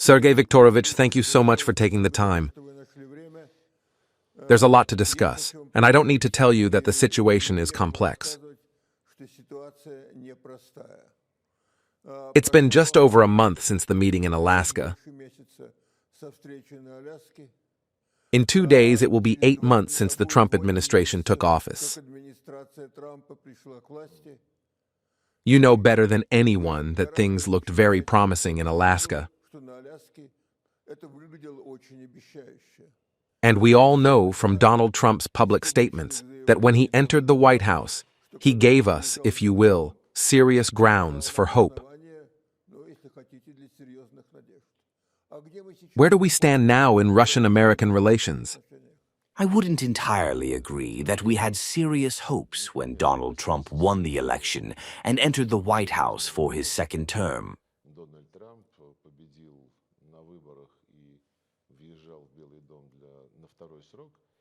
Sergey Viktorovich, thank you so much for taking the time. There's a lot to discuss, and I don't need to tell you that the situation is complex. It's been just over a month since the meeting in Alaska. In 2 days, it will be 8 months since the Trump administration took office. You know better than anyone that things looked very promising in Alaska. And we all know from Donald Trump's public statements that when he entered the White House, he gave us, if you will, serious grounds for hope. Where do we stand now in Russian-American relations? I wouldn't entirely agree that we had serious hopes when Donald Trump won the election and entered the White House for his second term.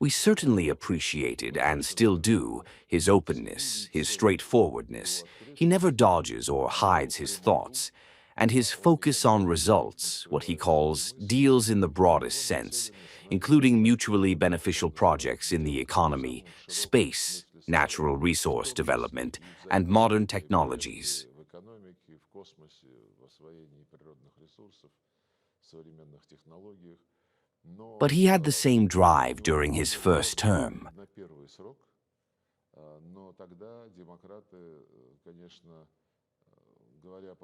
We certainly appreciated, and still do, his openness, his straightforwardness. He never dodges or hides his thoughts. And his focus on results, what he calls deals in the broadest sense, including mutually beneficial projects in the economy, space, natural resource development, and modern technologies. But he had the same drive during his first term.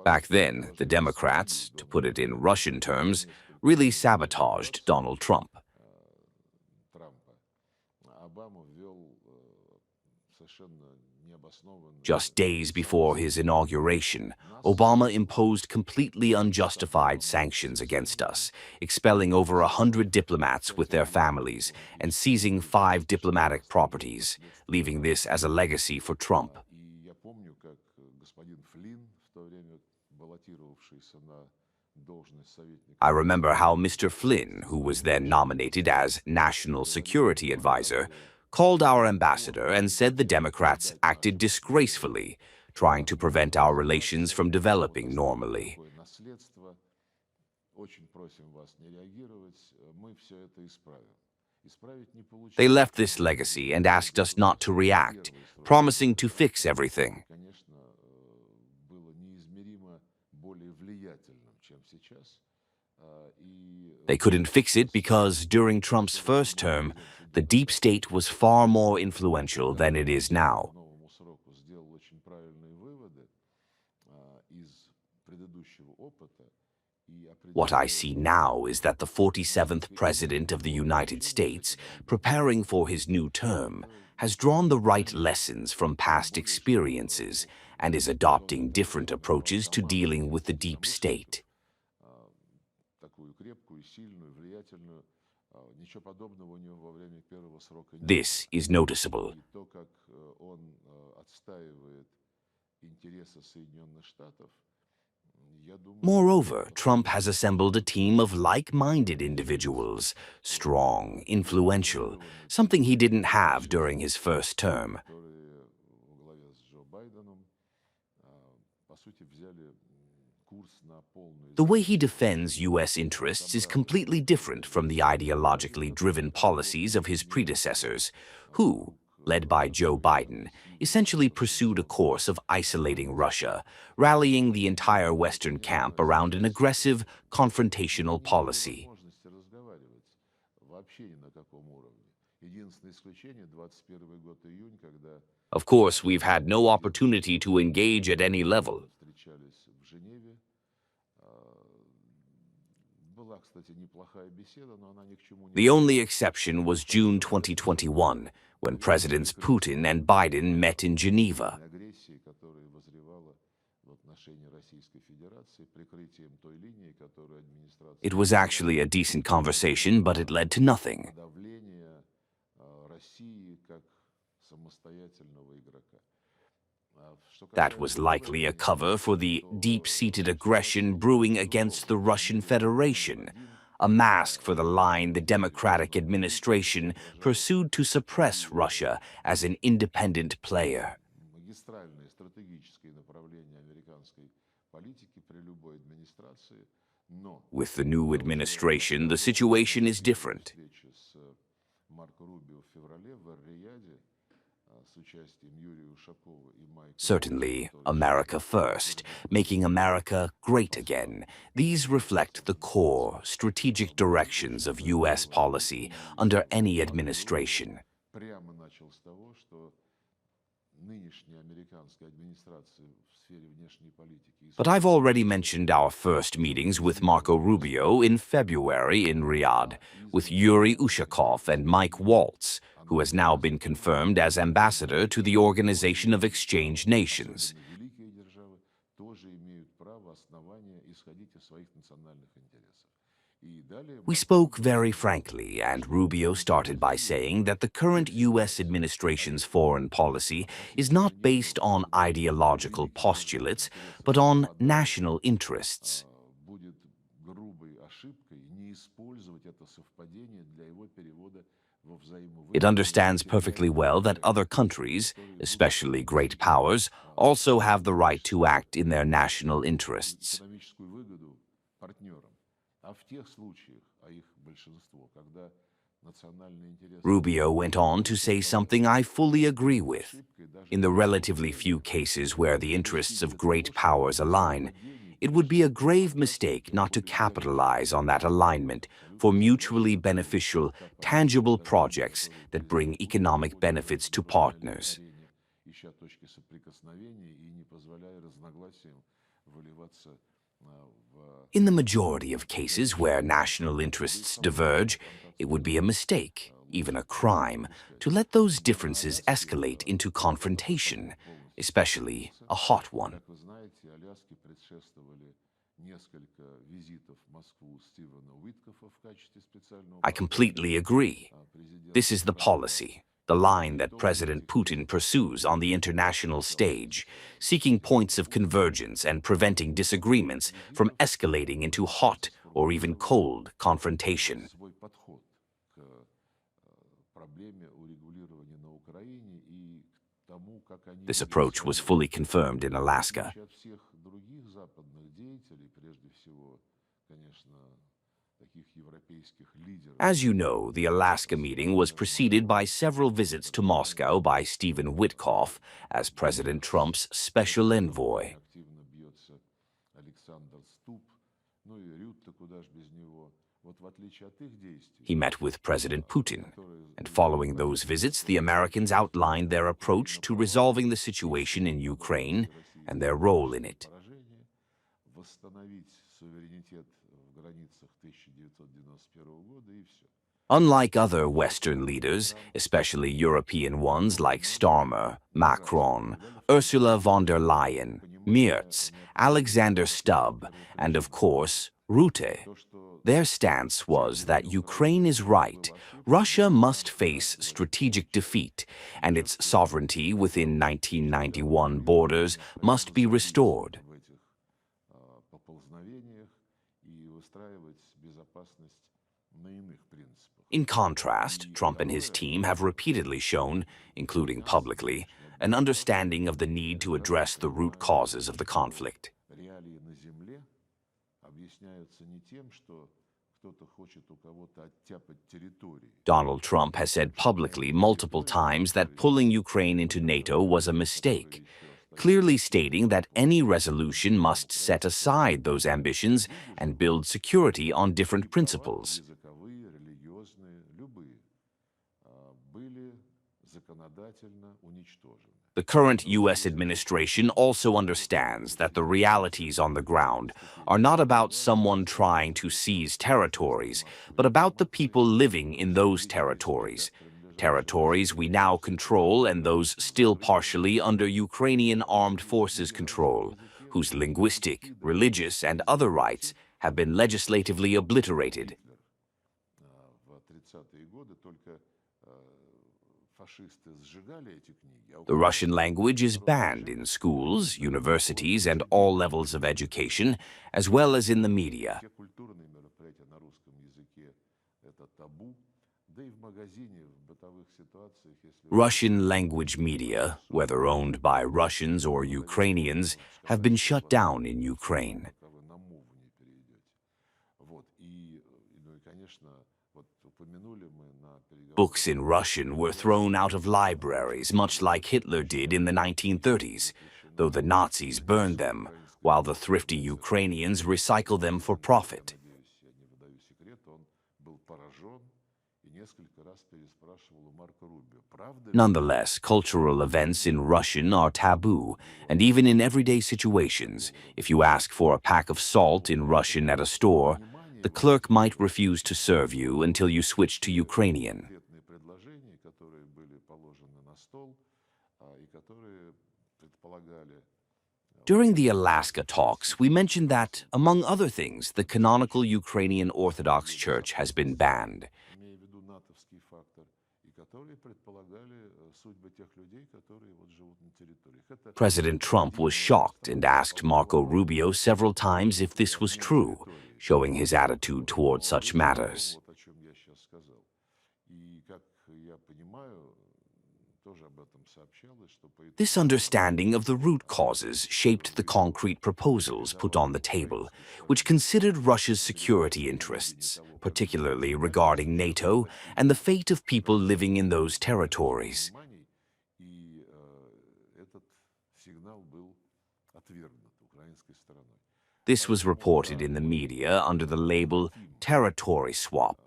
Back then, the Democrats, to put it in Russian terms, really sabotaged Donald Trump. Just days before his inauguration, Obama imposed completely unjustified sanctions against us, expelling over 100 diplomats with their families and seizing 5 diplomatic properties, leaving this as a legacy for Trump. I remember how Mr. Flynn, who was then nominated as National Security Advisor, called our ambassador and said the Democrats acted disgracefully, trying to prevent our relations from developing normally. They left this legacy and asked us not to react, promising to fix everything. They couldn't fix it because during Trump's first term, the deep state was far more influential than it is now. What I see now is that the 47th President of the United States, preparing for his new term, has drawn the right lessons from past experiences and is adopting different approaches to dealing with the deep state. This is noticeable. Moreover, Trump has assembled a team of like-minded individuals, strong, influential, something he didn't have during his first term. The way he defends U.S. interests is completely different from the ideologically driven policies of his predecessors, who, led by Joe Biden, essentially pursued a course of isolating Russia, rallying the entire Western camp around an aggressive, confrontational policy. Of course, we've had no opportunity to engage at any level. The only exception was June 2021, when Presidents Putin and Biden met in Geneva. It was actually a decent conversation, but it led to nothing. That was likely a cover for the deep-seated aggression brewing against the Russian Federation, a mask for the line the Democratic administration pursued to suppress Russia as an independent player. With the new administration, the situation is different. Certainly, America first, making America great again. These reflect the core, strategic directions of U.S. policy under any administration. But I've already mentioned our first meetings with Marco Rubio in February in Riyadh, with Yuri Ushakov and Mike Waltz, who has now been confirmed as ambassador to the Organization of Exchanged Nations. We spoke very frankly, and Rubio started by saying that the current U.S. administration's foreign policy is not based on ideological postulates, but on national interests. It understands perfectly well that other countries, especially great powers, also have the right to act in their national interests. Rubio went on to say something I fully agree with. In the relatively few cases where the interests of great powers align, it would be a grave mistake not to capitalize on that alignment for mutually beneficial, tangible projects that bring economic benefits to partners. In the majority of cases where national interests diverge, it would be a mistake, even a crime, to let those differences escalate into confrontation, especially a hot one. I completely agree. This is the policy, the line that President Putin pursues on the international stage, seeking points of convergence and preventing disagreements from escalating into hot or even cold confrontation. This approach was fully confirmed in Alaska. As you know, the Alaska meeting was preceded by several visits to Moscow by Stephen Witkoff as President Trump's special envoy. He met with President Putin, and following those visits, the Americans outlined their approach to resolving the situation in Ukraine and their role in it. Unlike other Western leaders, especially European ones like Starmer, Macron, Ursula von der Leyen, Merz, Alexander Stubb, and of course, Rutte, their stance was that Ukraine is right, Russia must face strategic defeat, and its sovereignty within 1991 borders must be restored. In contrast, Trump and his team have repeatedly shown, including publicly, an understanding of the need to address the root causes of the conflict. Donald Trump has said publicly multiple times that pulling Ukraine into NATO was a mistake, clearly stating that any resolution must set aside those ambitions and build security on different principles. The current U.S. administration also understands that the realities on the ground are not about someone trying to seize territories, but about the people living in those territories. Territories we now control and those still partially under Ukrainian armed forces control, whose linguistic, religious, and other rights have been legislatively obliterated. The Russian language is banned in schools, universities, and all levels of education, as well as in the media. Russian language media, whether owned by Russians or Ukrainians, have been shut down in Ukraine. Books in Russian were thrown out of libraries, much like Hitler did in the 1930s, though the Nazis burned them, while the thrifty Ukrainians recycle them for profit. Nonetheless, cultural events in Russian are taboo, and even in everyday situations, if you ask for a pack of salt in Russian at a store, the clerk might refuse to serve you until you switch to Ukrainian. During the Alaska talks, we mentioned that, among other things, the canonical Ukrainian Orthodox Church has been banned. President Trump was shocked and asked Marco Rubio several times if this was true, showing his attitude toward such matters. This understanding of the root causes shaped the concrete proposals put on the table, which considered Russia's security interests, particularly regarding NATO and the fate of people living in those territories. This was reported in the media under the label territory swap,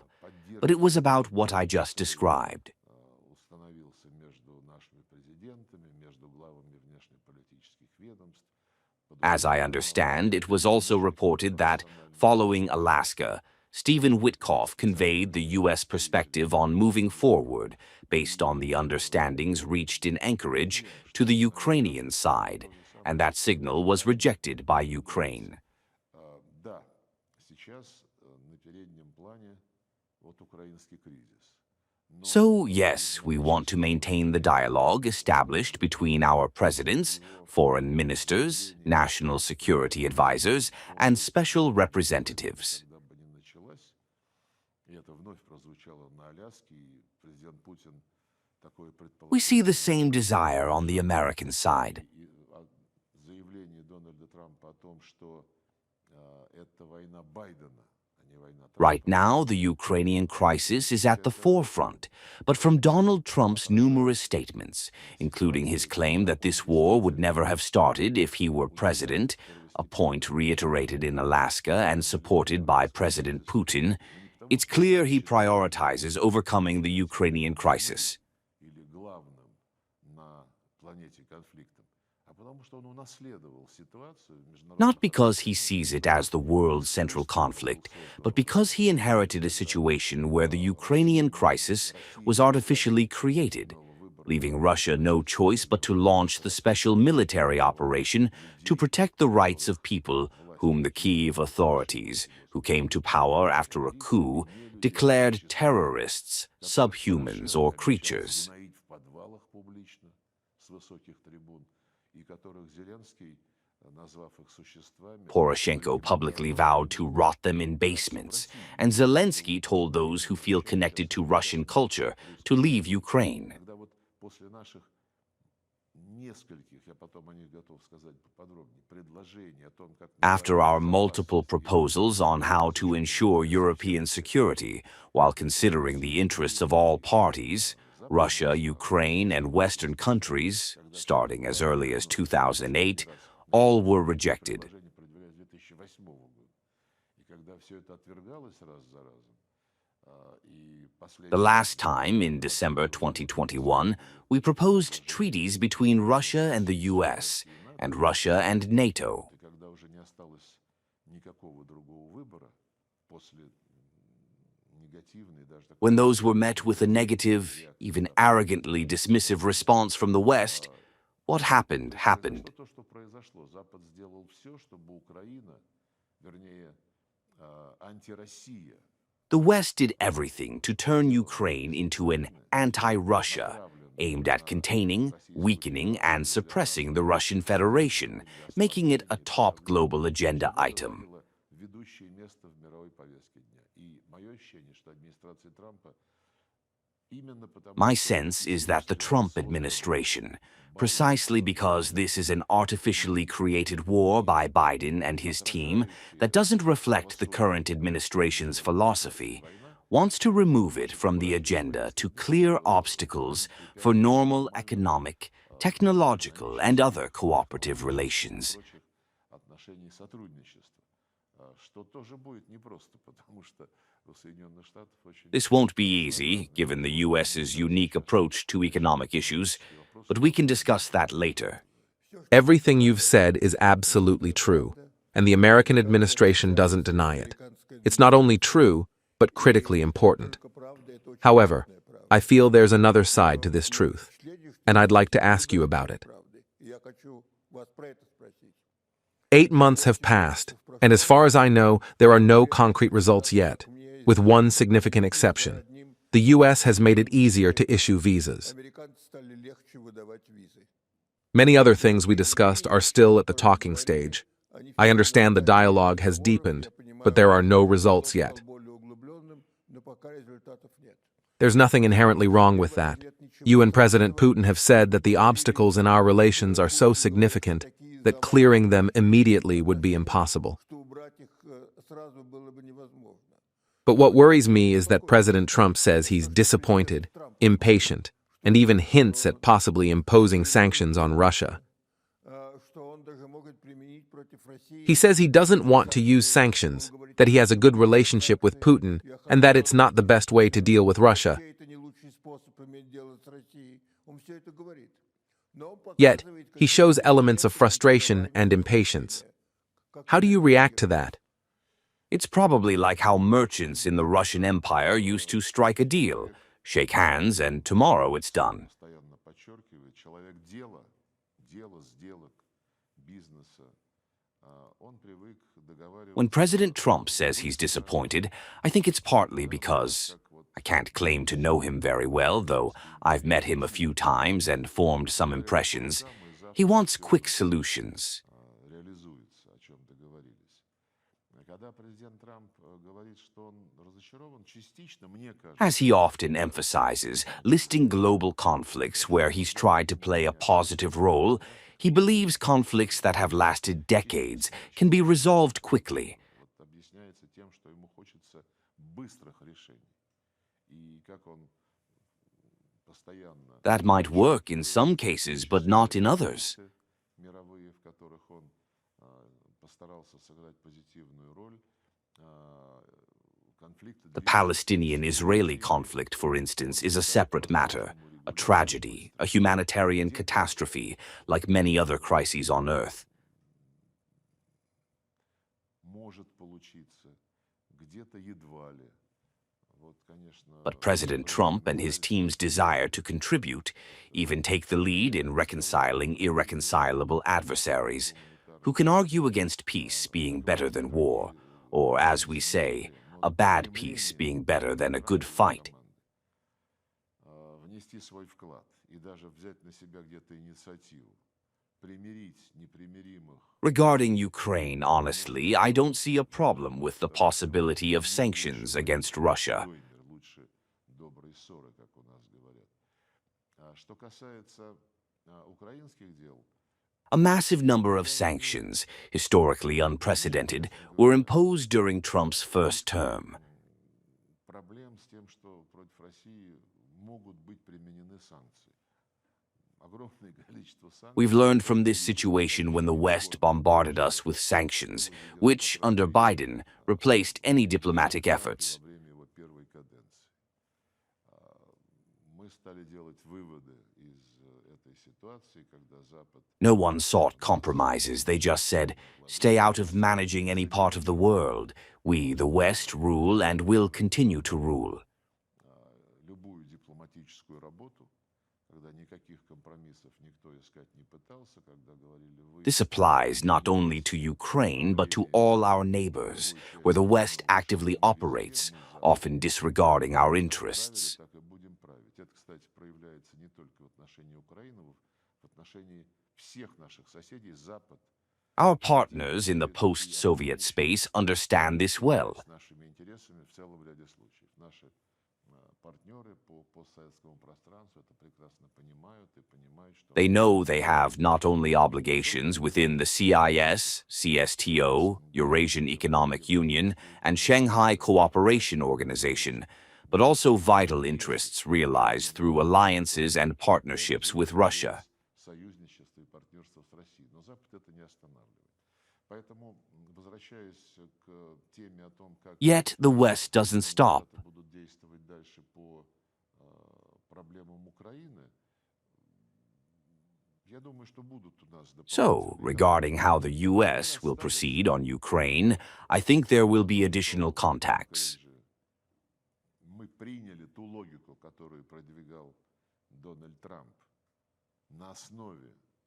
but it was about what I just described. As I understand, it was also reported that, following Alaska, Stephen Witkoff conveyed the U.S. perspective on moving forward based on the understandings reached in Anchorage to the Ukrainian side, and that signal was rejected by Ukraine. So, yes, we want to maintain the dialogue established between our presidents, foreign ministers, national security advisors, and special representatives. We see the same desire on the American side. Right now, the Ukrainian crisis is at the forefront, but from Donald Trump's numerous statements, including his claim that this war would never have started if he were president, a point reiterated in Alaska and supported by President Putin, it's clear he prioritizes overcoming the Ukrainian crisis. Not because he sees it as the world's central conflict, but because he inherited a situation where the Ukrainian crisis was artificially created, leaving Russia no choice but to launch the special military operation to protect the rights of people whom the Kyiv authorities, who came to power after a coup, declared terrorists, subhumans, or creatures. Poroshenko publicly vowed to rot them in basements, and Zelensky told those who feel connected to Russian culture to leave Ukraine. After our multiple proposals on how to ensure European security while considering the interests of all parties, Russia, Ukraine, and Western countries, starting as early as 2008, all were rejected. The last time, in December 2021, we proposed treaties between Russia and the US, and Russia and NATO. When those were met with a negative, even arrogantly dismissive response from the West, what happened, happened. The West did everything to turn Ukraine into an anti-Russia, aimed at containing, weakening, and suppressing the Russian Federation, making it a top global agenda item. My sense is that the Trump administration, precisely because this is an artificially created war by Biden and his team that doesn't reflect the current administration's philosophy, wants to remove it from the agenda to clear obstacles for normal economic, technological, and other cooperative relations. This won't be easy, given the US's unique approach to economic issues, but we can discuss that later. Everything you've said is absolutely true, and the American administration doesn't deny it. It's not only true, but critically important. However, I feel there's another side to this truth, and I'd like to ask you about it. 8 months have passed, and as far as I know, there are no concrete results yet, with one significant exception. The US has made it easier to issue visas. Many other things we discussed are still at the talking stage. I understand the dialogue has deepened, but there are no results yet. There's nothing inherently wrong with that. You and President Putin have said that the obstacles in our relations are so significant that clearing them immediately would be impossible. But what worries me is that President Trump says he's disappointed, impatient, and even hints at possibly imposing sanctions on Russia. He says he doesn't want to use sanctions, that he has a good relationship with Putin, and that it's not the best way to deal with Russia. Yet, he shows elements of frustration and impatience. How do you react to that? It's probably like how merchants in the Russian Empire used to strike a deal, shake hands, and tomorrow it's done. When President Trump says he's disappointed, I think it's partly because I can't claim to know him very well, though I've met him a few times and formed some impressions. He wants quick solutions. As he often emphasizes, listing global conflicts where he's tried to play a positive role, he believes conflicts that have lasted decades can be resolved quickly. That might work in some cases, but not in others. The Palestinian-Israeli conflict, for instance, is a separate matter, a tragedy, a humanitarian catastrophe, like many other crises on Earth. But President Trump and his team's desire to contribute even take the lead in reconciling irreconcilable adversaries, who can argue against peace being better than war, or, as we say, a bad peace being better than a good fight. Regarding Ukraine, honestly, I don't see a problem with the possibility of sanctions against Russia. A massive number of sanctions, historically unprecedented, were imposed during Trump's first term. We've learned from this situation when the West bombarded us with sanctions, which, under Biden, replaced any diplomatic efforts. No one sought compromises. They just said, stay out of managing any part of the world. We, the West, rule and will continue to rule. This applies not only to Ukraine, but to all our neighbors, where the West actively operates, often disregarding our interests. Our partners in the post-Soviet space understand this well. They know they have not only obligations within the CIS, CSTO, Eurasian Economic Union, and Shanghai Cooperation Organization, but also vital interests realized through alliances and partnerships with Russia. Yet the West doesn't stop. So, regarding how the U.S. will proceed on Ukraine, I think there will be additional contacts.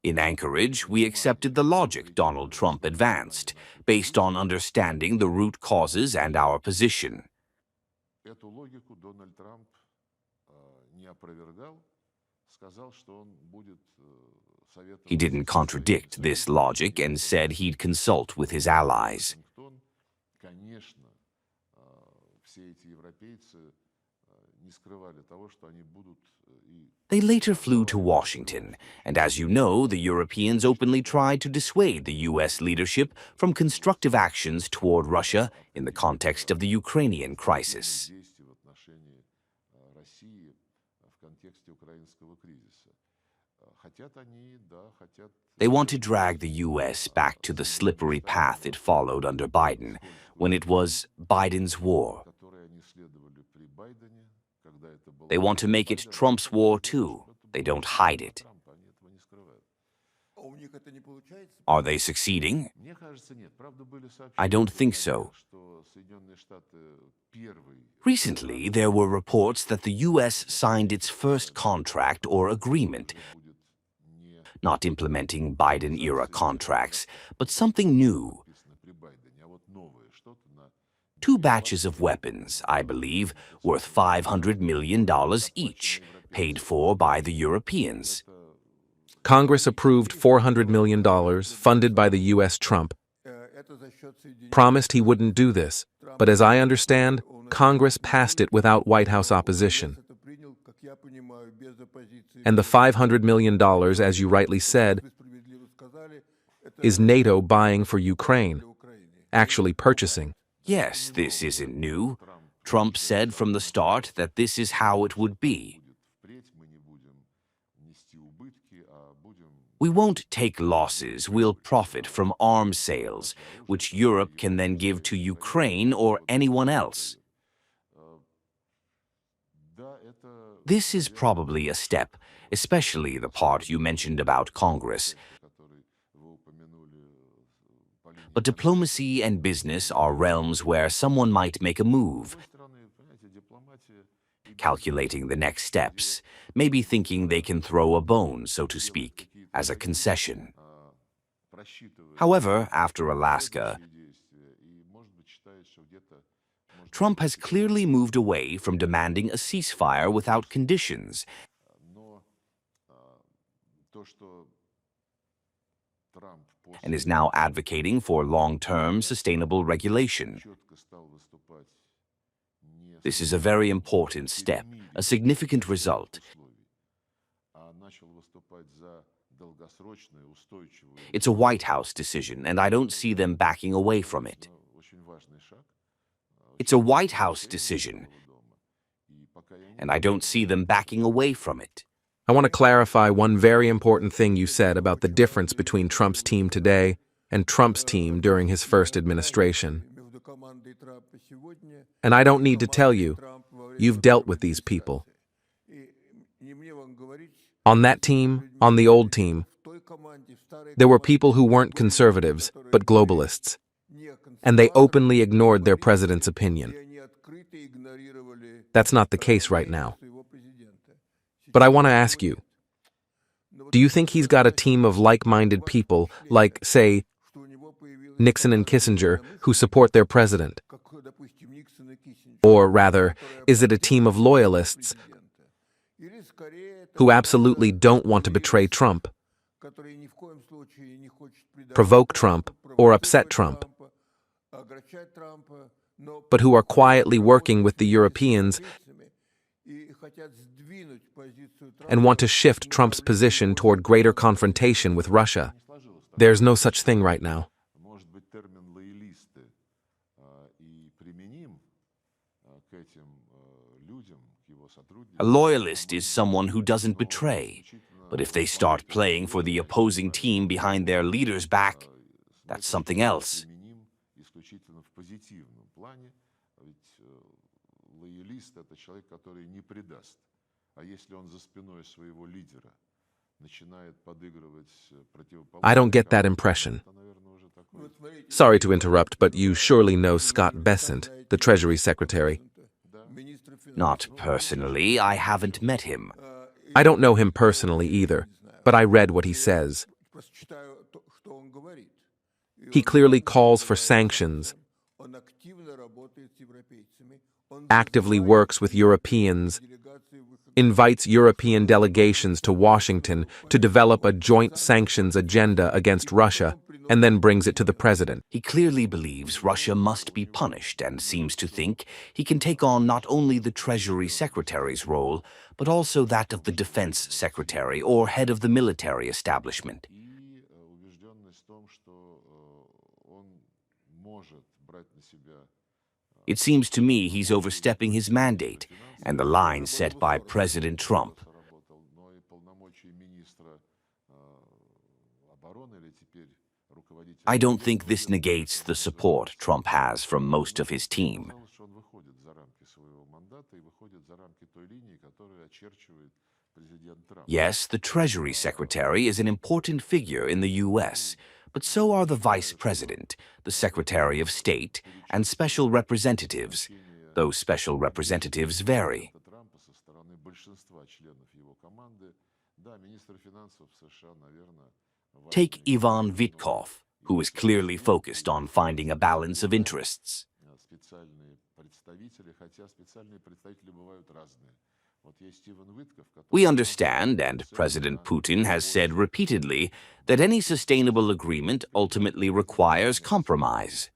In Anchorage, we accepted the logic Donald Trump advanced, based on understanding the root causes and our position. He didn't contradict this logic and said he'd consult with his allies. They later flew to Washington, and as you know, the Europeans openly tried to dissuade the U.S. leadership from constructive actions toward Russia in the context of the Ukrainian crisis. They want to drag the U.S. back to the slippery path it followed under Biden, when it was Biden's war. They want to make it Trump's war too. They don't hide it. Are they succeeding? I don't think so. Recently, there were reports that the U.S. signed its first contract or agreement, not implementing Biden-era contracts, but something new. 2 batches of weapons, I believe, worth $500 million each, paid for by the Europeans. Congress approved $400 million, funded by the U.S. Trump. Promised he wouldn't do this, but as I understand, Congress passed it without White House opposition. And the $500 million, as you rightly said, is NATO buying for Ukraine, actually purchasing. Yes, this isn't new. Trump said from the start that this is how it would be. We won't take losses, we'll profit from arms sales, which Europe can then give to Ukraine or anyone else. This is probably a step, especially the part you mentioned about Congress. But diplomacy and business are realms where someone might make a move, calculating the next steps, maybe thinking they can throw a bone, so to speak, as a concession. However, after Alaska, Trump has clearly moved away from demanding a ceasefire without conditions. And is now advocating for long-term sustainable regulation. This is a very important step, a significant result. It's a White House decision, and I don't see them backing away from it. It's a White House decision, and I don't see them backing away from it. I want to clarify one very important thing you said about the difference between Trump's team today and Trump's team during his first administration. And I don't need to tell you, you've dealt with these people. On that team, on the old team, there were people who weren't conservatives, but globalists. And they openly ignored their president's opinion. That's not the case right now. But I want to ask you, do you think he's got a team of like-minded people, like, say, Nixon and Kissinger, who support their president? Or rather, is it a team of loyalists who absolutely don't want to betray Trump, provoke Trump, or upset Trump, but who are quietly working with the Europeans and want to shift Trump's position toward greater confrontation with Russia. There's no such thing right now. A loyalist is someone who doesn't betray. But if they start playing for the opposing team behind their leader's back, that's something else. I don't get that impression. Sorry to interrupt, but you surely know Scott Bessent, the Treasury Secretary. Not personally, I haven't met him. I don't know him personally either, but I read what he says. He clearly calls for sanctions, actively works with Europeans, invites European delegations to Washington to develop a joint sanctions agenda against Russia, and then brings it to the president. He clearly believes Russia must be punished and seems to think he can take on not only the Treasury Secretary's role, but also that of the Defense Secretary or head of the military establishment. It seems to me he's overstepping his mandate and the line set by President Trump. I don't think this negates the support Trump has from most of his team. Yes, the Treasury Secretary is an important figure in the U.S., but so are the Vice President, the Secretary of State, and special representatives. Those special representatives vary. Take Ivan Vitkov, who is clearly focused on finding a balance of interests. We understand, and President Putin has said repeatedly, that any sustainable agreement ultimately requires compromise.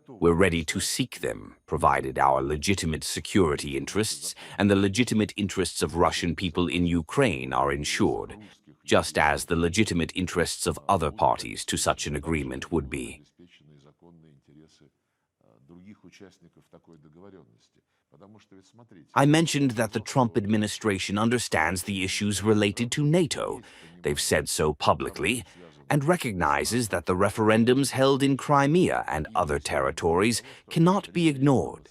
We're ready to seek them, provided our legitimate security interests and the legitimate interests of Russian people in Ukraine are ensured, just as the legitimate interests of other parties to such an agreement would be. I mentioned that the Trump administration understands the issues related to NATO. They've said so publicly, and recognizes that the referendums held in Crimea and other territories cannot be ignored.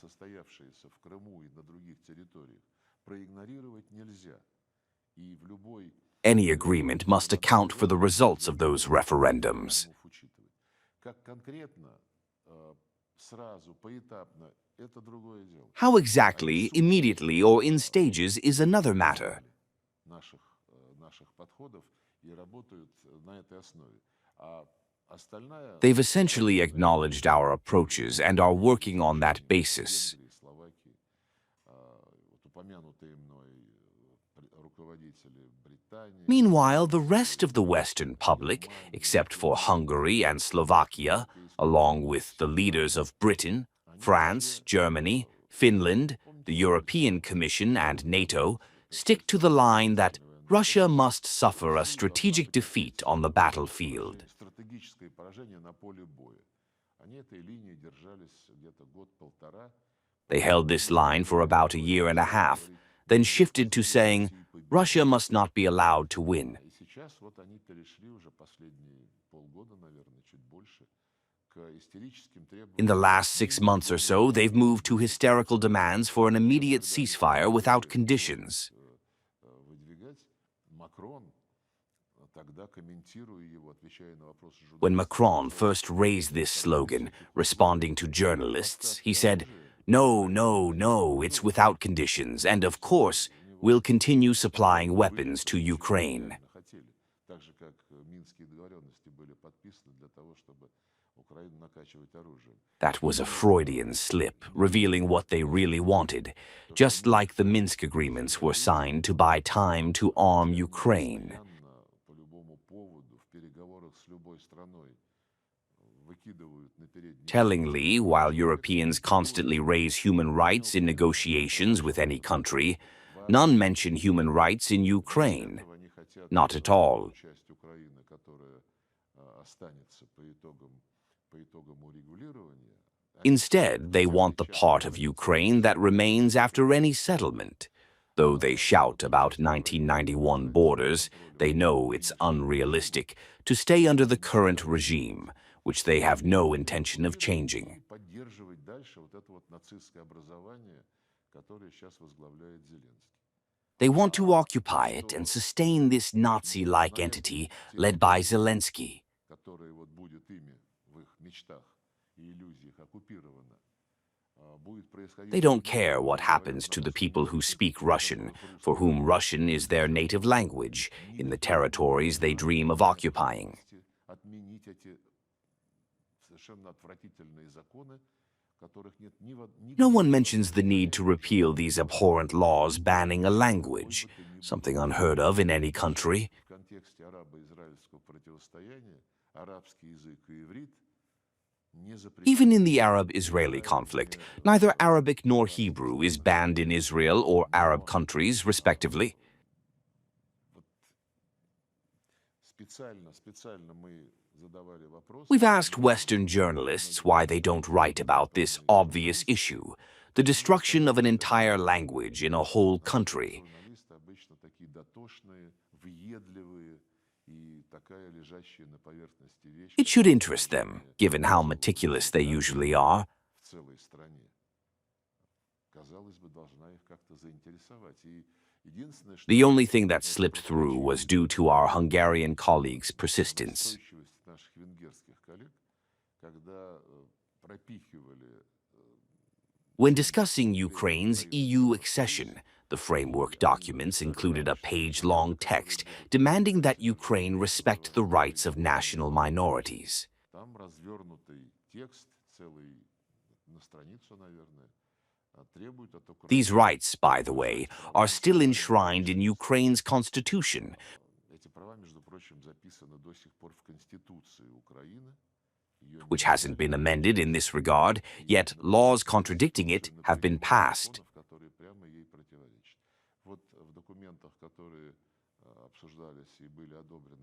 Any agreement must account for the results of those referendums. How exactly, immediately, or in stages is another matter. They've essentially acknowledged our approaches and are working on that basis. Meanwhile, the rest of the Western public, except for Hungary and Slovakia, along with the leaders of Britain, France, Germany, Finland, the European Commission, and NATO, stick to the line that Russia must suffer a strategic defeat on the battlefield. They held this line for about a year and a half, then shifted to saying Russia must not be allowed to win. In the last 6 months or so, they've moved to hysterical demands for an immediate ceasefire without conditions. When Macron first raised this slogan, responding to journalists, he said, "No, no, no, it's without conditions, and of course, we'll continue supplying weapons to Ukraine." That was a Freudian slip, revealing what they really wanted, just like the Minsk agreements were signed to buy time to arm Ukraine. Tellingly, while Europeans constantly raise human rights in negotiations with any country, none mention human rights in Ukraine. Not at all. Instead, they want the part of Ukraine that remains after any settlement. Though they shout about 1991 borders, they know it's unrealistic to stay under the current regime, which they have no intention of changing. They want to occupy it and sustain this Nazi-like entity led by Zelensky. They don't care what happens to the people who speak Russian, for whom Russian is their native language, in the territories they dream of occupying. No one mentions the need to repeal these abhorrent laws banning a language, something unheard of in any country. Even in the Arab-Israeli conflict, neither Arabic nor Hebrew is banned in Israel or Arab countries, respectively. We've asked Western journalists why they don't write about this obvious issue, the destruction of an entire language in a whole country. It should interest them, given how meticulous they usually are. The only thing that slipped through was due to our Hungarian colleagues' persistence. When discussing Ukraine's EU accession, the framework documents included a page-long text demanding that Ukraine respect the rights of national minorities. These rights, by the way, are still enshrined in Ukraine's constitution, which hasn't been amended in this regard, yet laws contradicting it have been passed.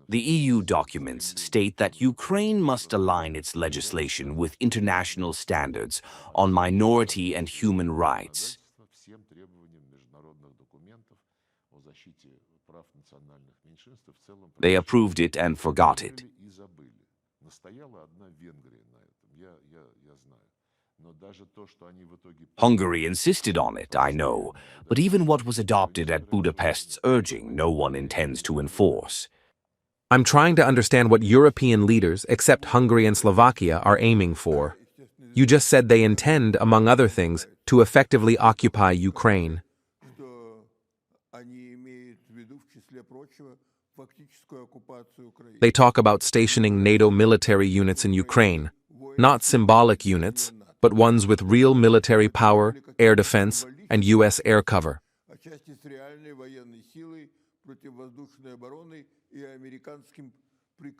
The EU documents state that Ukraine must align its legislation with international standards on minority and human rights. They approved it and forgot it. Hungary insisted on it, I know, but even what was adopted at Budapest's urging, no one intends to enforce. I'm trying to understand what European leaders, except Hungary and Slovakia, are aiming for. You just said they intend, among other things, to effectively occupy Ukraine. They talk about stationing NATO military units in Ukraine, not symbolic units, but ones with real military power, air defense, and U.S. air cover.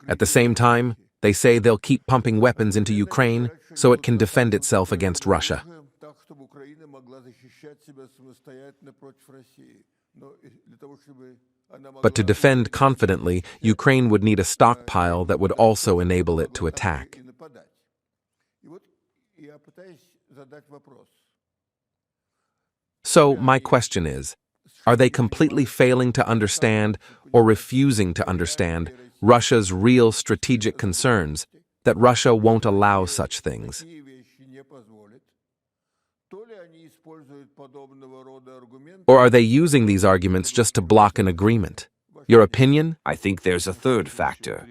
At the same time, they say they'll keep pumping weapons into Ukraine so it can defend itself against Russia. But to defend confidently, Ukraine would need a stockpile that would also enable it to attack. So my question is, are they completely failing to understand or refusing to understand Russia's real strategic concerns, that Russia won't allow such things? Or are they using these arguments just to block an agreement? Your opinion? I think there's a third factor.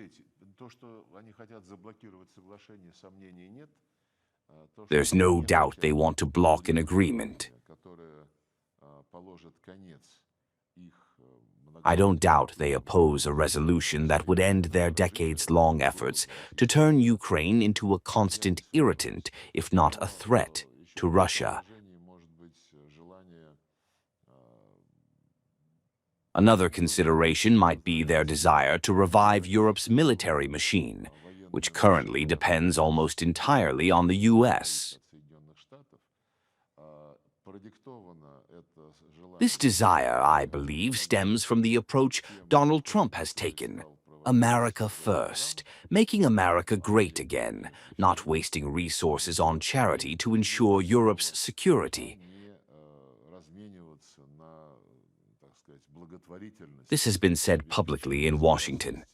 There's no doubt they want to block an agreement. I don't doubt they oppose a resolution that would end their decades-long efforts to turn Ukraine into a constant irritant, if not a threat, to Russia. Another consideration might be their desire to revive Europe's military machine. which currently depends almost entirely on the U.S. This desire, I believe, stems from the approach Donald Trump has taken. America first, making America great again, not wasting resources on charity to ensure Europe's security. This has been said publicly in Washington.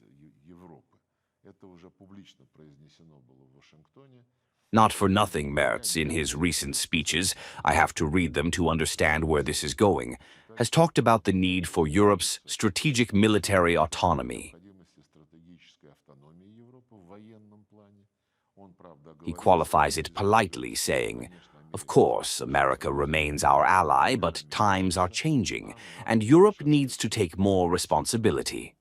Not for nothing, Merz, in his recent speeches, I have to read them to understand where this is going, has talked about the need for Europe's strategic military autonomy. He qualifies it politely, saying, "Of course, America remains our ally, but times are changing, and Europe needs to take more responsibility."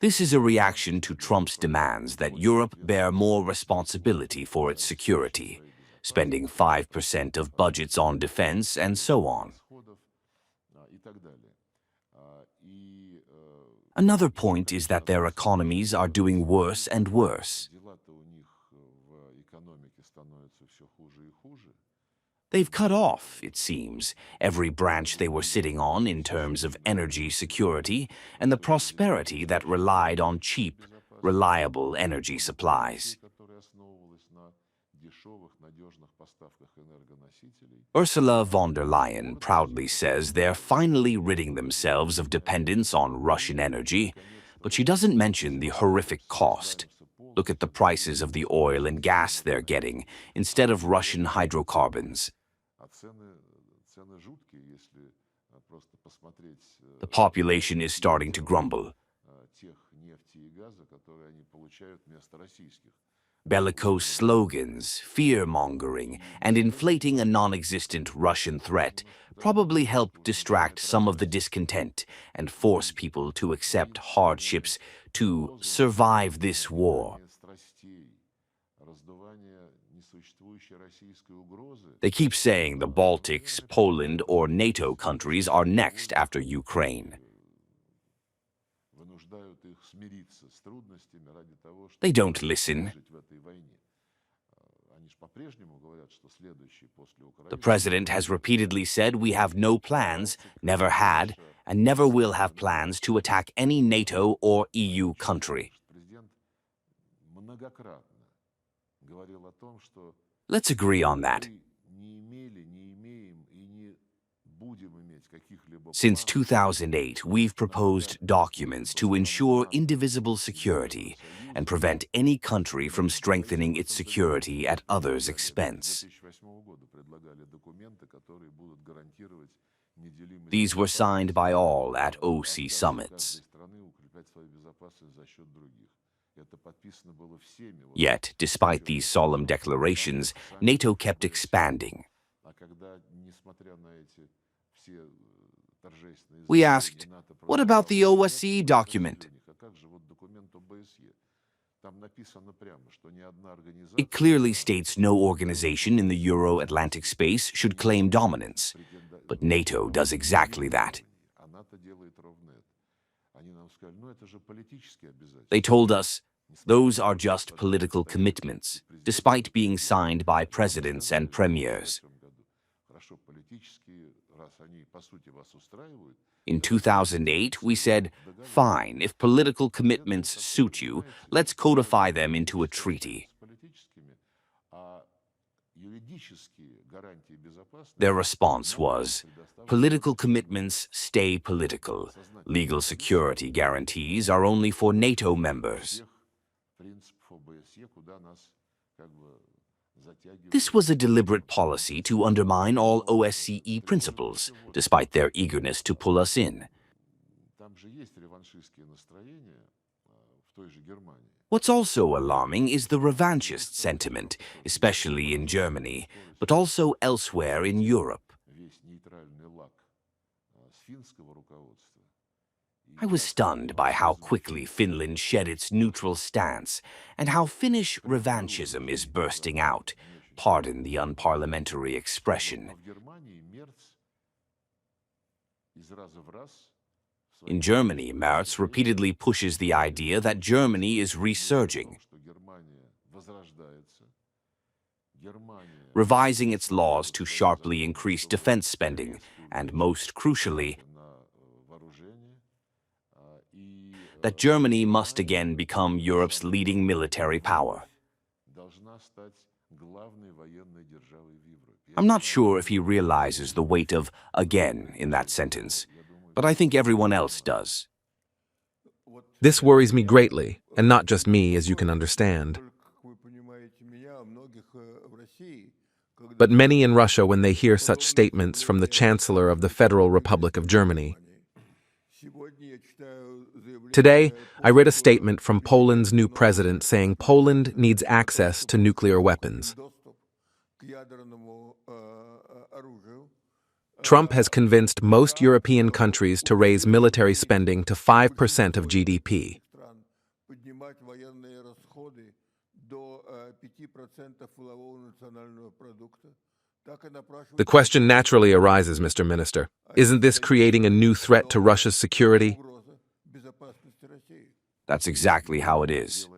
This is a reaction to Trump's demands that Europe bear more responsibility for its security, spending 5% of budgets on defense and so on. Another point is that their economies are doing worse and worse. They've cut off, it seems, every branch they were sitting on in terms of energy security and the prosperity that relied on cheap, reliable energy supplies. Ursula von der Leyen proudly says they're finally ridding themselves of dependence on Russian energy, but she doesn't mention the horrific cost. Look at the prices of the oil and gas they're getting instead of Russian hydrocarbons. The population is starting to grumble. Bellicose slogans, fear-mongering, and inflating a non-existent Russian threat probably help distract some of the discontent and force people to accept hardships to survive this war. They keep saying the Baltics, Poland, or NATO countries are next after Ukraine. They don't listen. The president has repeatedly said we have no plans, never had, and never will have plans to attack any NATO or EU country. Let's agree on that. Since 2008, we've proposed documents to ensure indivisible security and prevent any country from strengthening its security at others' expense. These were signed by all at OC summits. Yet, despite these solemn declarations, NATO kept expanding. We asked, what about the OSCE document? It clearly states no organization in the Euro-Atlantic space should claim dominance, but NATO does exactly that. They told us, those are just political commitments, despite being signed by presidents and premiers. In 2008, we said, fine, if political commitments suit you, let's codify them into a treaty. Their response was, political commitments stay political. Legal security guarantees are only for NATO members. This was a deliberate policy to undermine all OSCE principles, despite their eagerness to pull us in. What's also alarming is the revanchist sentiment, especially in Germany, but also elsewhere in Europe. I was stunned by how quickly Finland shed its neutral stance and how Finnish revanchism is bursting out. Pardon the unparliamentary expression. In Germany, Merz repeatedly pushes the idea that Germany is resurging, revising its laws to sharply increase defense spending, and most crucially, that Germany must again become Europe's leading military power. I'm not sure if he realizes the weight of "again" in that sentence, but I think everyone else does. This worries me greatly, and not just me, as you can understand. But many in Russia, when they hear such statements from the Chancellor of the Federal Republic of Germany. Today, I read a statement from Poland's new president saying Poland needs access to nuclear weapons. Trump has convinced most European countries to raise military spending to 5% of GDP. The question naturally arises, Mr. Minister, isn't this creating a new threat to Russia's security? That's exactly how it is.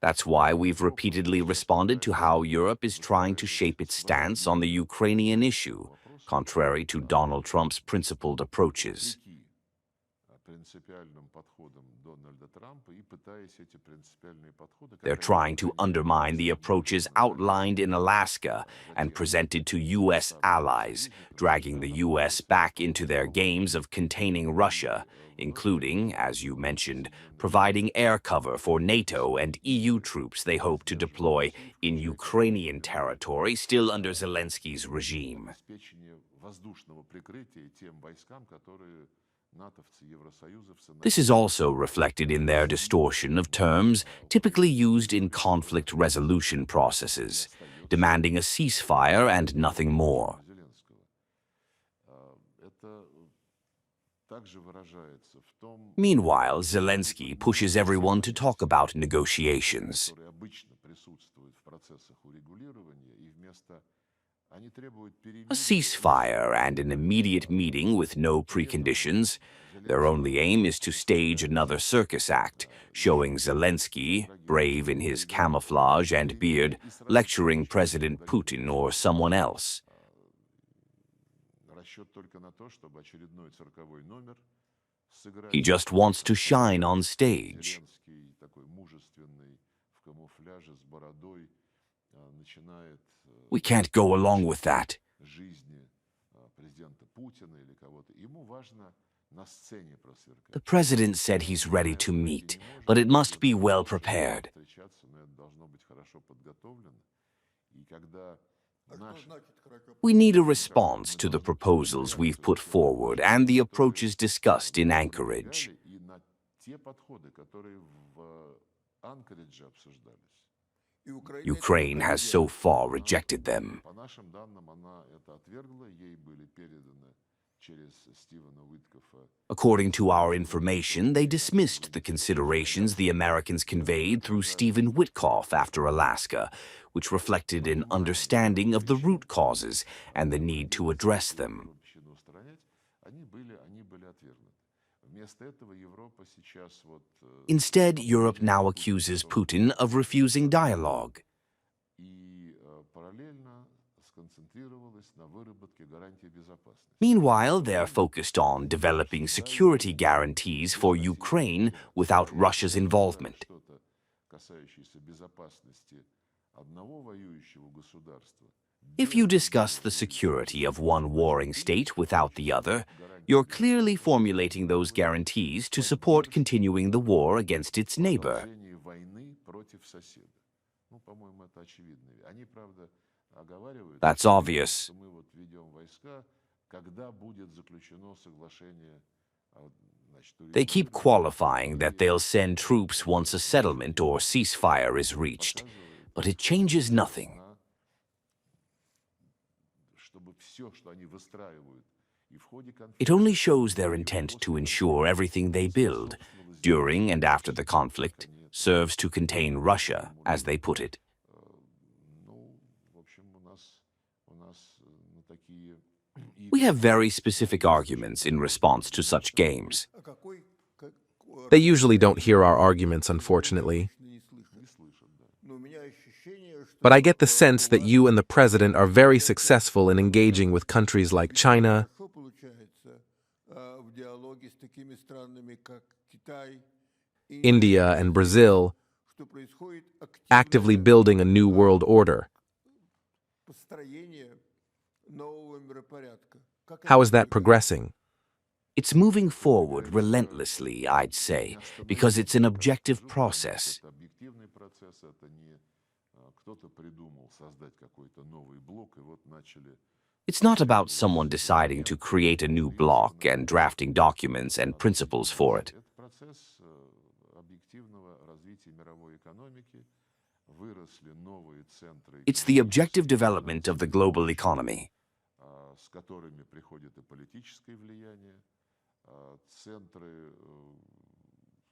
That's why we've repeatedly responded to how Europe is trying to shape its stance on the Ukrainian issue, contrary to Donald Trump's principled approaches. They're trying to undermine the approaches outlined in Alaska and presented to U.S. allies, dragging the U.S. back into their games of containing Russia, including, as you mentioned, providing air cover for NATO and EU troops they hope to deploy in Ukrainian territory still under Zelensky's regime. This is also reflected in their distortion of terms typically used in conflict resolution processes, demanding a ceasefire and nothing more. Meanwhile, Zelensky pushes everyone to talk about negotiations. A ceasefire and an immediate meeting with no preconditions. Their only aim is to stage another circus act, showing Zelensky, brave in his camouflage and beard, lecturing President Putin or someone else. He just wants to shine on stage. We can't go along with that. The president said he's ready to meet, but it must be well prepared. We need a response to the proposals we've put forward and the approaches discussed in Anchorage. Ukraine has so far rejected them. According to our information, they dismissed the considerations the Americans conveyed through Stephen Witkoff after Alaska, which reflected an understanding of the root causes and the need to address them. Instead, Europe now accuses Putin of refusing dialogue. Meanwhile, they're focused on developing security guarantees for Ukraine without Russia's involvement. If you discuss the security of one warring state without the other, you're clearly formulating those guarantees to support continuing the war against its neighbor. That's obvious. They keep qualifying that they'll send troops once a settlement or ceasefire is reached, but it changes nothing. It only shows their intent to ensure everything they build, during and after the conflict, serves to contain Russia, as they put it. We have very specific arguments in response to such games. They usually don't hear our arguments, unfortunately. But I get the sense that you and the president are very successful in engaging with countries like China, India, and Brazil, actively building a new world order. How is that progressing? It's moving forward relentlessly, I'd say, because it's an objective process. It's not about someone deciding to create a new bloc and drafting documents and principles for it. It's the objective development of the global economy.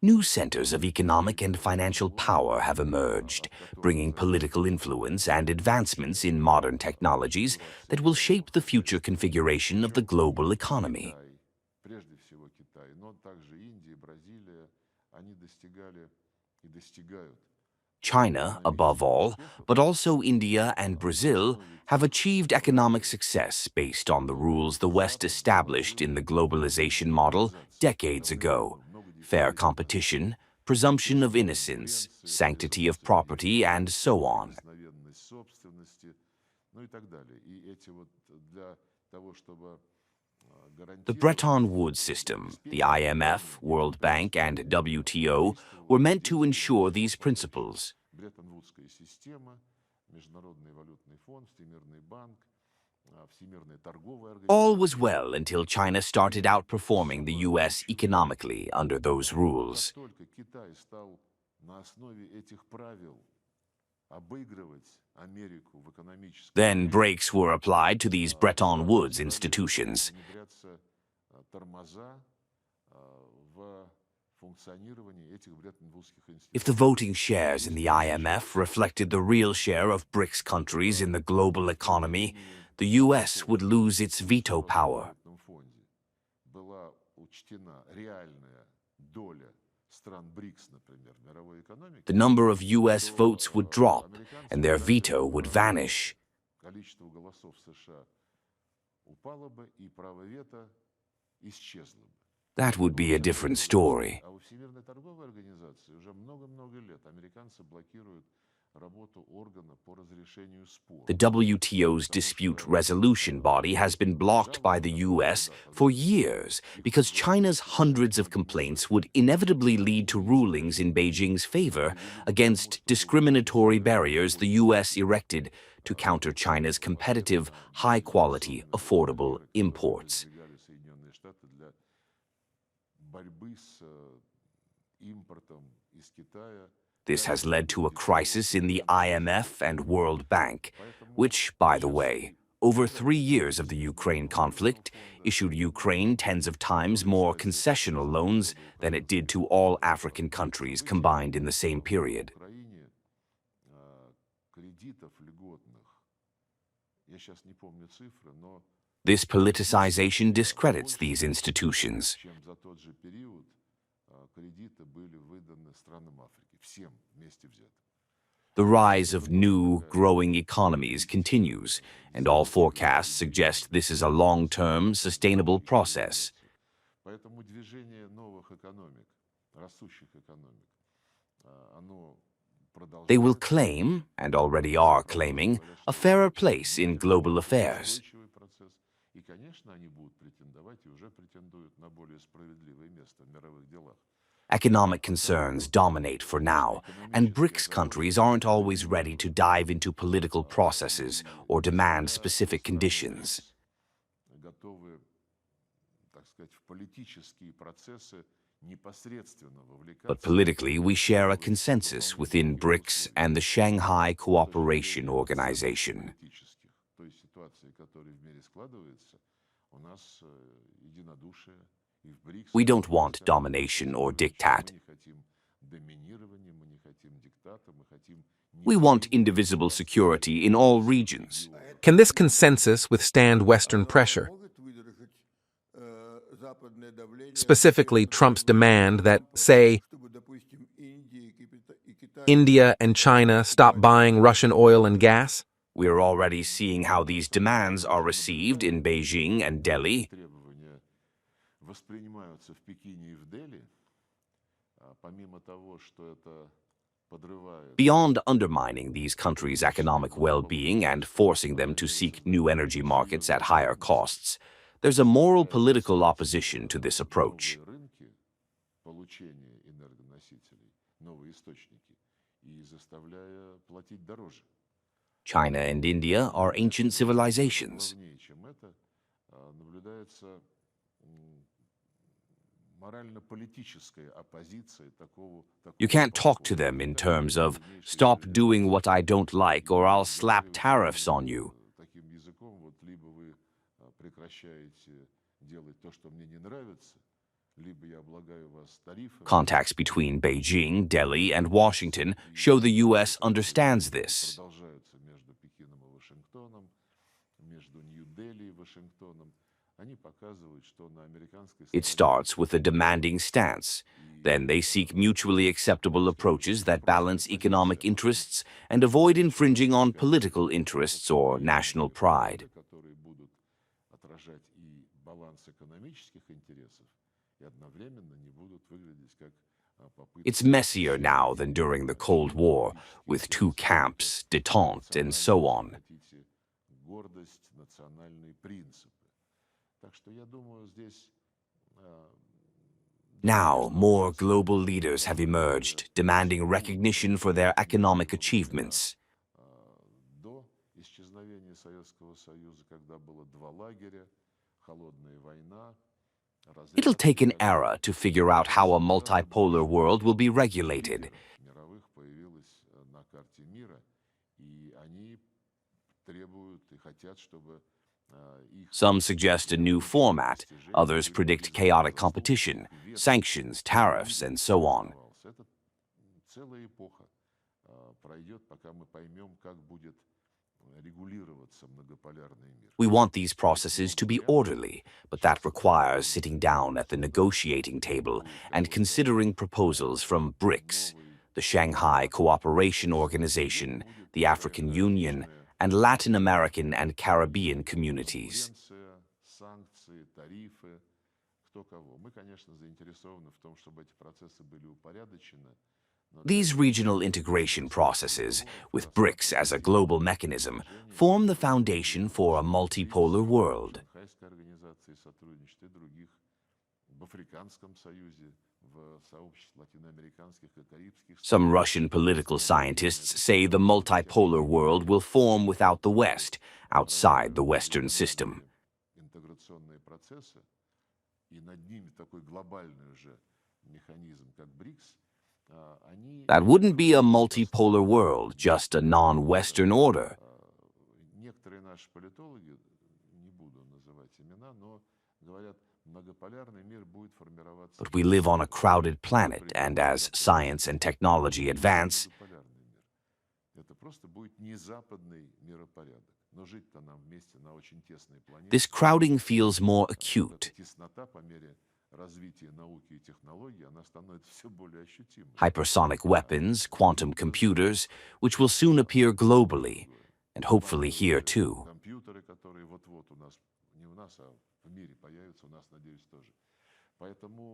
New centers of economic and financial power have emerged, bringing political influence and advancements in modern technologies that will shape the future configuration of the global economy. China, above all, but also India and Brazil, have achieved economic success based on the rules the West established in the globalization model decades ago: fair competition, presumption of innocence, sanctity of property, and so on. The Bretton Woods system, the IMF, World Bank, and WTO were meant to ensure these principles. All was well until China started outperforming the US economically under those rules. Then brakes were applied to these Bretton Woods institutions. If the voting shares in the IMF reflected the real share of BRICS countries in the global economy, the US would lose its veto power. The number of US votes would drop, and their veto would vanish. That would be a different story. The WTO's dispute resolution body has been blocked by the US for years because China's hundreds of complaints would inevitably lead to rulings in Beijing's favor against discriminatory barriers the US erected to counter China's competitive, high-quality, affordable imports. This has led to a crisis in the IMF and World Bank, which, by the way, over 3 years of the Ukraine conflict, issued Ukraine tens of times more concessional loans than it did to all African countries combined in the same period. This politicization discredits these institutions. The rise of new, growing economies continues, and all forecasts suggest this is a long-term, sustainable process. They will claim, and already are claiming, a fairer place in global affairs. Economic concerns dominate for now, and BRICS countries aren't always ready to dive into political processes or demand specific conditions. But politically, we share a consensus within BRICS and the Shanghai Cooperation Organization. We don't want domination or diktat. We want indivisible security in all regions. Can this consensus withstand Western pressure? Specifically, Trump's demand that, say, India and China stop buying Russian oil and gas? We're already seeing how these demands are received in Beijing and Delhi. Beyond undermining these countries' economic well-being and forcing them to seek new energy markets at higher costs, there's a moral political opposition to this approach. China and India are ancient civilizations. You can't talk to them in terms of, stop doing what I don't like or I'll slap tariffs on you. Contacts between Beijing, Delhi, and Washington show the U.S. understands this. It starts with a demanding stance. Then they seek mutually acceptable approaches that balance economic interests and avoid infringing on political interests or national pride. It's messier now than during the Cold War, with two camps, détente, and so on. Now, more global leaders have emerged, demanding recognition for their economic achievements. It'll take an era to figure out how a multipolar world will be regulated. Some suggest a new format, others predict chaotic competition, sanctions, tariffs, and so on. We want these processes to be orderly, but that requires sitting down at the negotiating table and considering proposals from BRICS, the Shanghai Cooperation Organization, the African Union, and Latin American and Caribbean communities. These regional integration processes, with BRICS as a global mechanism, form the foundation for a multipolar world. Some Russian political scientists say the multipolar world will form without the West, outside the Western system. That wouldn't be a multipolar world, just a non-Western order. But we live on a crowded planet, and as science and technology advance, this crowding feels more acute. Hypersonic weapons, quantum computers, which will soon appear globally, and hopefully here too.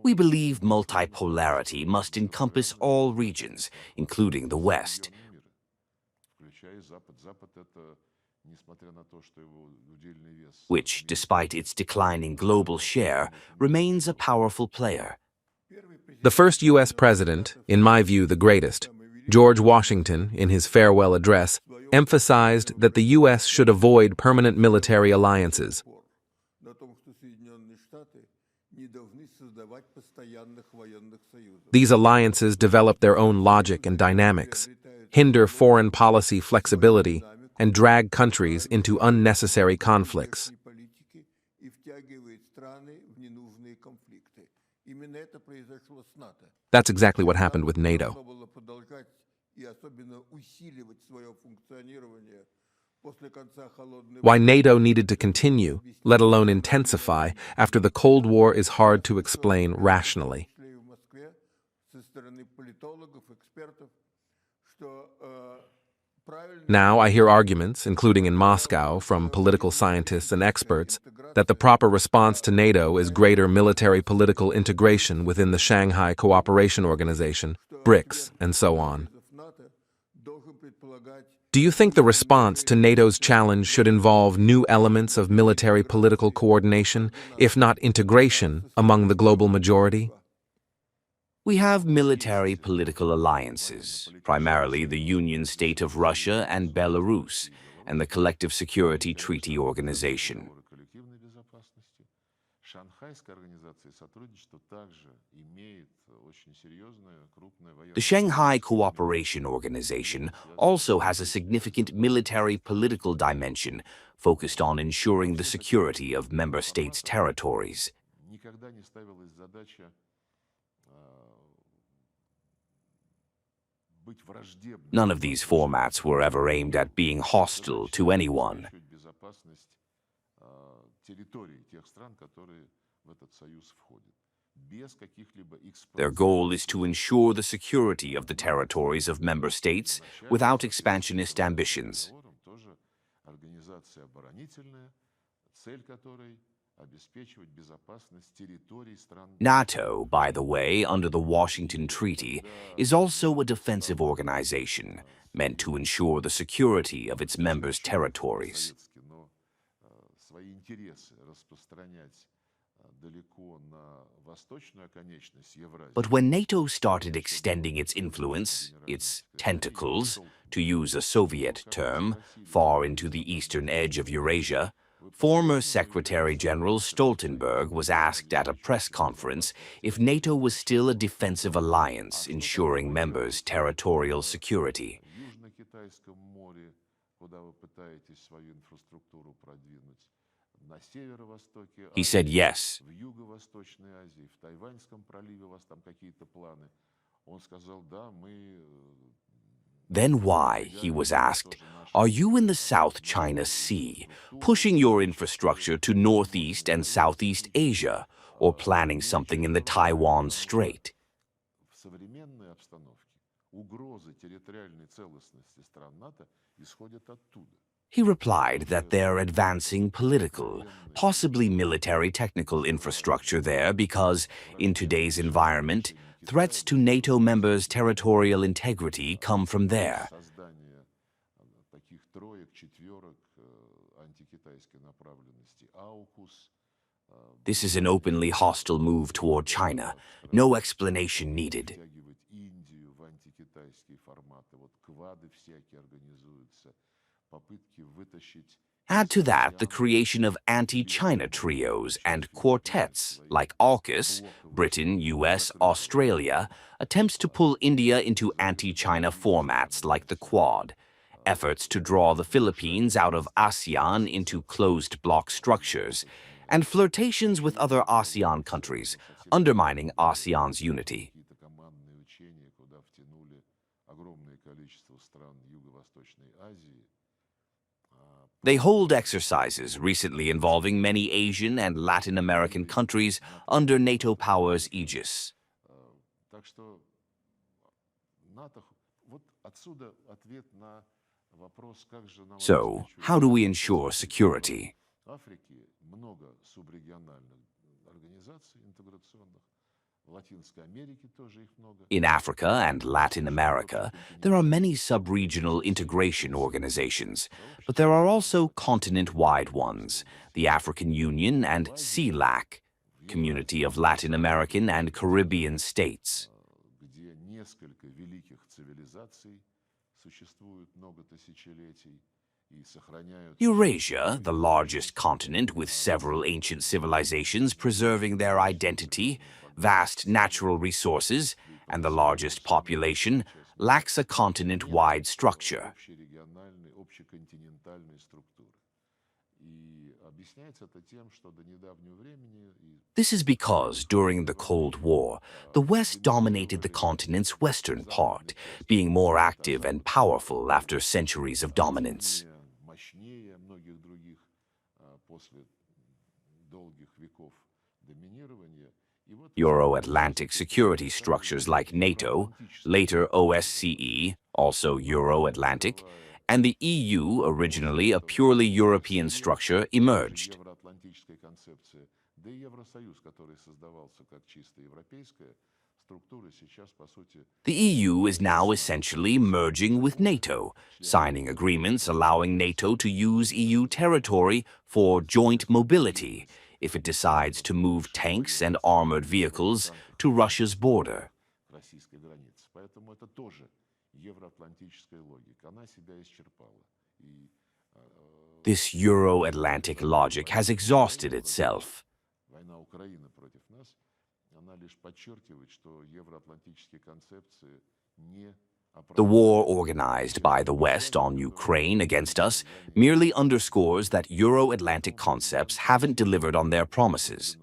We believe multipolarity must encompass all regions, including the West. Which, despite its declining global share, remains a powerful player. The first U.S. president, in my view the greatest, George Washington, in his farewell address, emphasized that the U.S. should avoid permanent military alliances. These alliances develop their own logic and dynamics, hinder foreign policy flexibility, and drag countries into unnecessary conflicts. That's exactly what happened with NATO. Why NATO needed to continue, let alone intensify, after the Cold War is hard to explain rationally. Now I hear arguments, including in Moscow, from political scientists and experts, that the proper response to NATO is greater military-political integration within the Shanghai Cooperation Organization, BRICS, and so on. Do you think the response to NATO's challenge should involve new elements of military-political coordination, if not integration, among the global majority? We have military political alliances, primarily the Union State of Russia and Belarus, and the Collective Security Treaty Organization. The Shanghai Cooperation Organization also has a significant military political dimension focused on ensuring the security of member states' territories. None of these formats were ever aimed at being hostile to anyone. Their goal is to ensure the security of the territories of member states without expansionist ambitions. NATO, by the way, under the Washington Treaty, is also a defensive organization meant to ensure the security of its members' territories. But when NATO started extending its influence, its tentacles, to use a Soviet term, far into the eastern edge of Eurasia, former Secretary General Stoltenberg was asked at a press conference if NATO was still a defensive alliance ensuring members' territorial security. He said yes. Then why, he was asked, are you in the South China Sea, pushing your infrastructure to Northeast and Southeast Asia, or planning something in the Taiwan Strait? He replied that they're advancing political, possibly military technical infrastructure there because, in today's environment, threats to NATO members' territorial integrity come from there. This is an openly hostile move toward China. No explanation needed. Add to that the creation of anti-China trios and quartets like AUKUS, Britain, US, Australia, attempts to pull India into anti-China formats like the Quad, efforts to draw the Philippines out of ASEAN into closed bloc structures, and flirtations with other ASEAN countries, undermining ASEAN's unity. They hold exercises recently involving many Asian and Latin American countries under NATO powers' aegis. So, how do we ensure security? In Africa and Latin America, there are many sub-regional integration organizations, but there are also continent-wide ones, the African Union and CELAC, Community of Latin American and Caribbean States. Eurasia, the largest continent with several ancient civilizations preserving their identity, vast natural resources, and the largest population, lacks a continent-wide structure. This is because, during the Cold War, the West dominated the continent's western part, being more active and powerful after centuries of dominance. Euro-Atlantic security structures like NATO, later OSCE, also Euro-Atlantic, and the EU, originally a purely European structure, emerged. The EU is now essentially merging with NATO, signing agreements allowing NATO to use EU territory for joint mobility if it decides to move tanks and armored vehicles to Russia's border. This Euro-Atlantic logic has exhausted itself. The war organized by the West on Ukraine against us merely underscores that Euro-Atlantic concepts haven't delivered on their promises.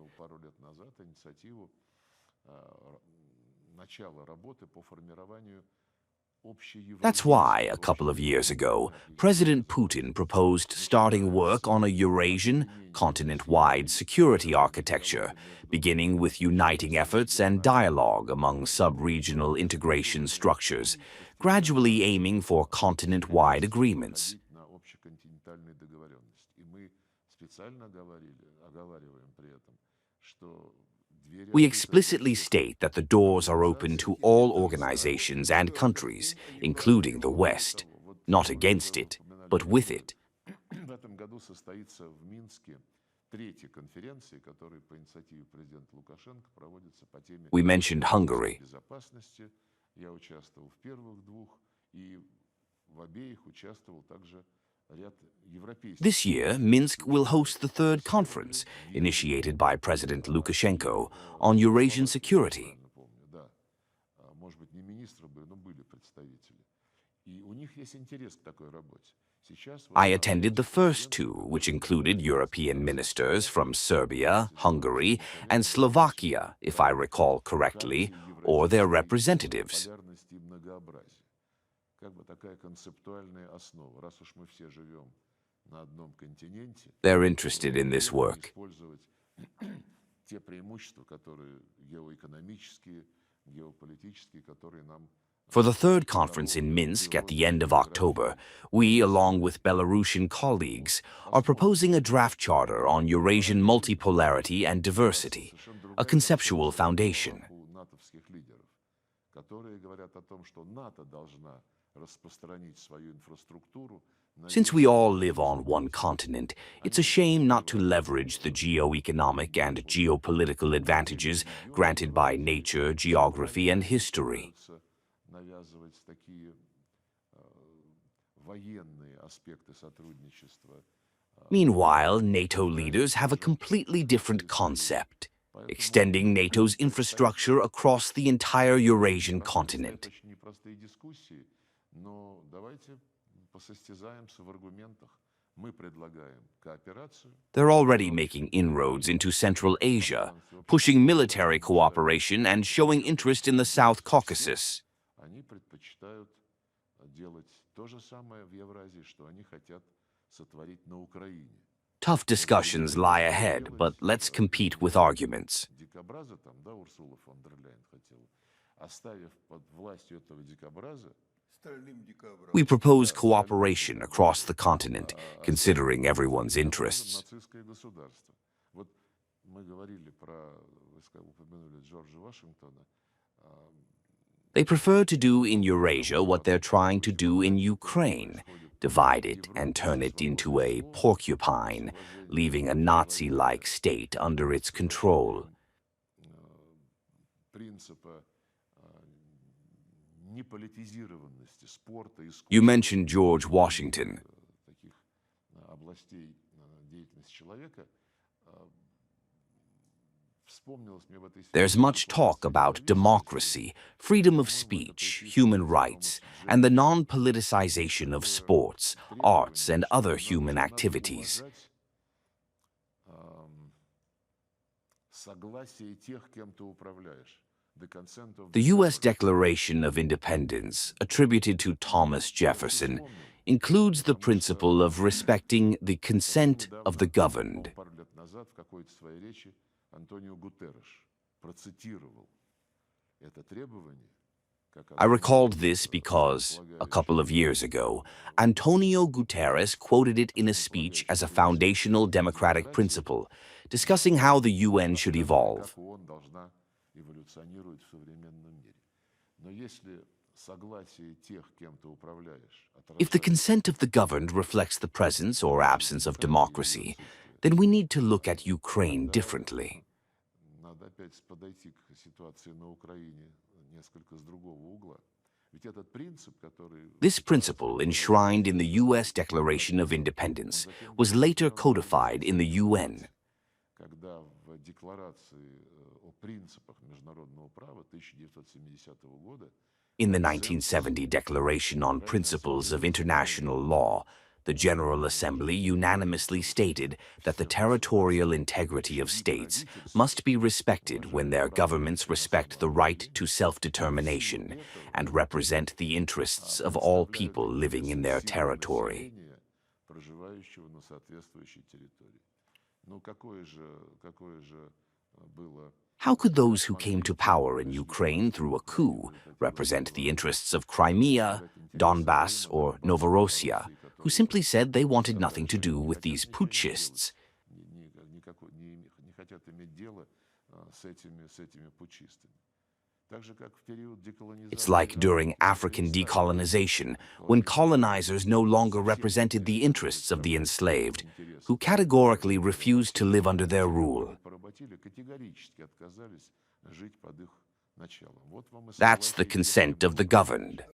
That's why, a couple of years ago, President Putin proposed starting work on a Eurasian, continent-wide security architecture, beginning with uniting efforts and dialogue among sub-regional integration structures, gradually aiming for continent-wide agreements. We explicitly state that the doors are open to all organizations and countries, including the West, not against it, but with it. We mentioned Hungary. This year, Minsk will host the third conference, initiated by President Lukashenko, on Eurasian security. I attended the first two, which included European ministers from Serbia, Hungary, and Slovakia, if I recall correctly, or their representatives. They're interested in this work. For the third conference in Minsk at the end of October, we, along with Belarusian colleagues, are proposing a draft charter on Eurasian multipolarity and diversity, a conceptual foundation. Since we all live on one continent, it's a shame not to leverage the geo-economic and geopolitical advantages granted by nature, geography, and history. Meanwhile, NATO leaders have a completely different concept, extending NATO's infrastructure across the entire Eurasian continent. They're already making inroads into Central Asia, pushing military cooperation and showing interest in the South Caucasus. Tough discussions lie ahead, but let's compete with arguments. We propose cooperation across the continent, considering everyone's interests. They prefer to do in Eurasia what they're trying to do in Ukraine, divide it and turn it into a porcupine, leaving a Nazi-like state under its control. You mentioned George Washington. There's much talk about democracy, freedom of speech, human rights, and the non-politicization of sports, arts, and other human activities. The U.S. Declaration of Independence, attributed to Thomas Jefferson, includes the principle of respecting the consent of the governed. I recalled this because, a couple of years ago, Antonio Guterres quoted it in a speech as a foundational democratic principle, discussing how the UN should evolve. If the consent of the governed reflects the presence or absence of democracy, then we need to look at Ukraine differently. This principle, enshrined in the U.S. Declaration of Independence, was later codified in the UN. In the 1970 Declaration on Principles of International Law, the General Assembly unanimously stated that the territorial integrity of states must be respected when their governments respect the right to self-determination and represent the interests of all people living in their territory. How could those who came to power in Ukraine through a coup represent the interests of Crimea, Donbass, or Novorossiya, who simply said they wanted nothing to do with these putschists? It's like during African decolonization, when colonizers no longer represented the interests of the enslaved, who categorically refused to live under their rule. That's the consent of the governed.